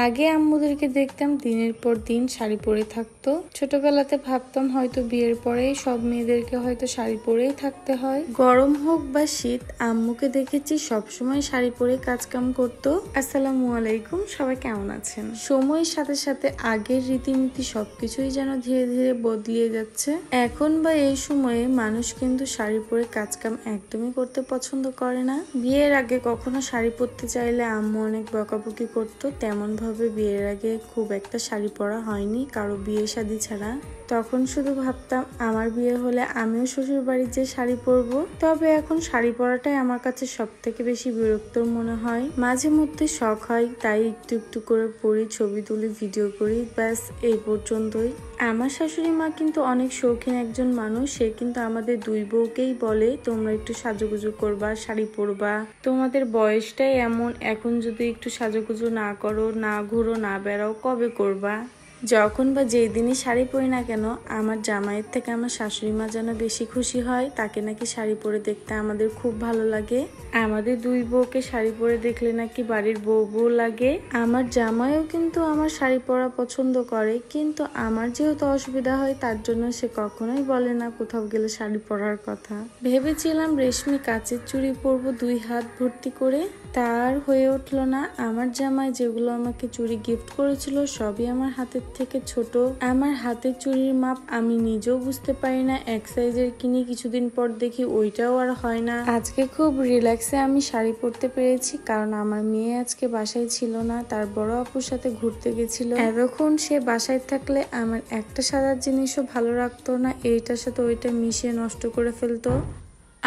আগে আম্মুদেরকে দেখতাম দিনের পর দিন শাড়ি পরে থাকতো। ছোটবেলাতে ভাবতাম হয়তো বিয়ের পরেই সব মেয়েদেরকে হয়তো শাড়ি পরেই থাকতে হয়। গরম হোক বা শীত, আম্মুকে দেখেছি সবসময় শাড়ি পরে কাজকাম করতো। আসসালামু আলাইকুম, সবাই কেমন আছেন? সময়ের সাথে সাথে আগের রীতিনীতি সবকিছুই যেন ধীরে ধীরে বদলিয়ে যাচ্ছে। এখন বা এই সময়ে মানুষ কিন্তু শাড়ি পরে কাজকাম একদমই করতে পছন্দ করে না। বিয়ের আগে কখনো শাড়ি পরতে চাইলে আম্মু অনেক বকাবকি করতো। তেমন ভাবে বিয়ের আগে খুব একটা শাড়ি পরা হয়নি কারো বিয়ে শাদী ছাড়া। তখন শুধু ভাবতাম আমার বিয়ে হলে আমিও শ্বশুর বাড়ির যে শাড়ি পরবো। তবে এখন শাড়ি পরাটাই আমার কাছে সব থেকে বেশি বিরক্তর মনে হয়। মাঝে মধ্যে শখ হয়, তাই একটু একটু করে পরি, ছবি তুলি, ভিডিও করি, ব্যাস এই পর্যন্তই। আমার শাশুড়ি মা কিন্তু অনেক শৌখিন একজন মানুষ। সে কিন্তু আমাদের দুই বউকেই বলে তোমরা একটু সাজুগুজু করবা, শাড়ি পরবা, তোমাদের বয়সটাই এমন, এখন যদি একটু সাজুগুজু না করো, না ঘুরো, না বেড়াও, কবে করবা? যখন বা যেই দিনই শাড়ি পরি না কেন, আমার জামাইয়ের থেকে আমার শাশুড়ি মা যেন বেশি খুশি হয়। তাকে নাকি শাড়ি পরে দেখতে আমাদের খুব ভালো লাগে। আমাদের দুই বউকে শাড়ি পরে দেখলে নাকি বাড়ির বউ বউ লাগে। আমার জামাইও কিন্তু আমার শাড়ি পরা পছন্দ করে, কিন্তু আমার যেহেতু অসুবিধা হয় তার জন্য সে কখনোই বলে না কোথাও গেলে শাড়ি পরার কথা। ভেবেছিলাম রেশমি কাচের চুড়ি পরবো 2 হাত ভর্তি করে, তার হয়ে উঠলো না। আমার জামাই যেগুলো আমাকে চুড়ি গিফট করেছিল সবই আমার হাতের থেকে ছোট। আমার হাতের চুড়ির মাপ আমি নিজেও বুঝতে পারি না, এক সাইজের কিনি, কিছুদিন পর দেখি ওইটাও আর হয় না। আজকে খুব রিল্যাক্সে আমি শাড়ি পরতে পেরেছি, কারণ আমার মেয়ে আজকে বাসায় ছিল না, তার বড় আপুর সাথে ঘুরতে গেছিল। এতক্ষণ সে বাসায় থাকলে আমার একটা সাজার জিনিসও ভালো রাখতো না, এইটার সাথে ওইটা মিশিয়ে নষ্ট করে ফেলতো।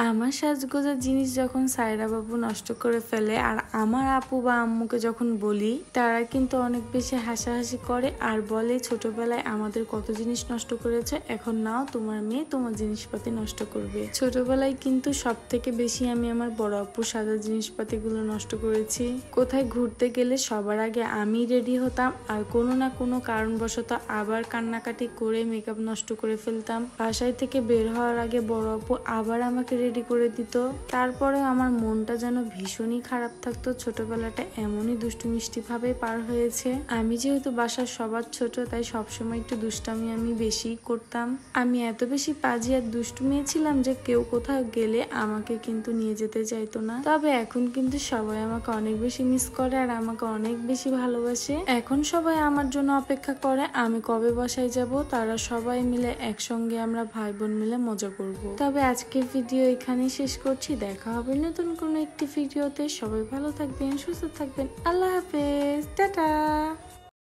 আমার সাজগোজার জিনিস যখন সায়রা বাবু নষ্ট করে ফেলে আর আমার আপু বা আম্মুকে যখন বলি, তারা কিন্তু অনেক বেশি হাসাহাসি করে আর বলে ছোটবেলায় আমাদের কত জিনিস নষ্ট করেছে, এখন নাও তোমার মেয়ে তোমার জিনিসপাতি নষ্ট করবে। ছোটবেলায় কিন্তু সব থেকে বেশি আমি আমার বড় আপুর সাজার জিনিসপাতিগুলো নষ্ট করেছি। কোথায় ঘুরতে গেলে সবার আগে আমি রেডি হতাম আর কোনো না কোনো কারণবশত আবার কান্নাকাটি করে মেকআপ নষ্ট করে ফেলতাম। বাসায় থেকে বের হওয়ার আগে বড় আপু আবার আমাকে রেডি করে দিত। তারপরে আমার মনটা যেন ভীষণই খারাপ থাকতো। ছোটবেলাটা এমনই দুষ্টু মিষ্টি ভাবে পার হয়েছে। আমি যেহেতু বাসার সবার ছোট, তাই সবসময় একটু দুষ্টামি আমি বেশি করতাম। আমি এত বেশি পাজি আর দুষ্টু মেয়ে ছিলাম যে কেউ কোথাও গেলে আমাকে কিন্তু নিয়ে যেতে চাইতো না। তবে এখন কিন্তু সবাই আমাকে অনেক বেশি মিস করে আর আমাকে অনেক বেশি ভালোবাসে। এখন সবাই আমার জন্য অপেক্ষা করে আমি কবে বাসায় যাব, তারা সবাই মিলে একসঙ্গে আমরা ভাই বোন মিলে মজা করব। তবে আজকের ভিডিও এখানে শেষ করছি। দেখা হবে নতুন কোনো একটি ভিডিওতে। সবাই ভালো থাকবেন, সুস্থ থাকবেন। আল্লাহ হাফেজ, টাটা।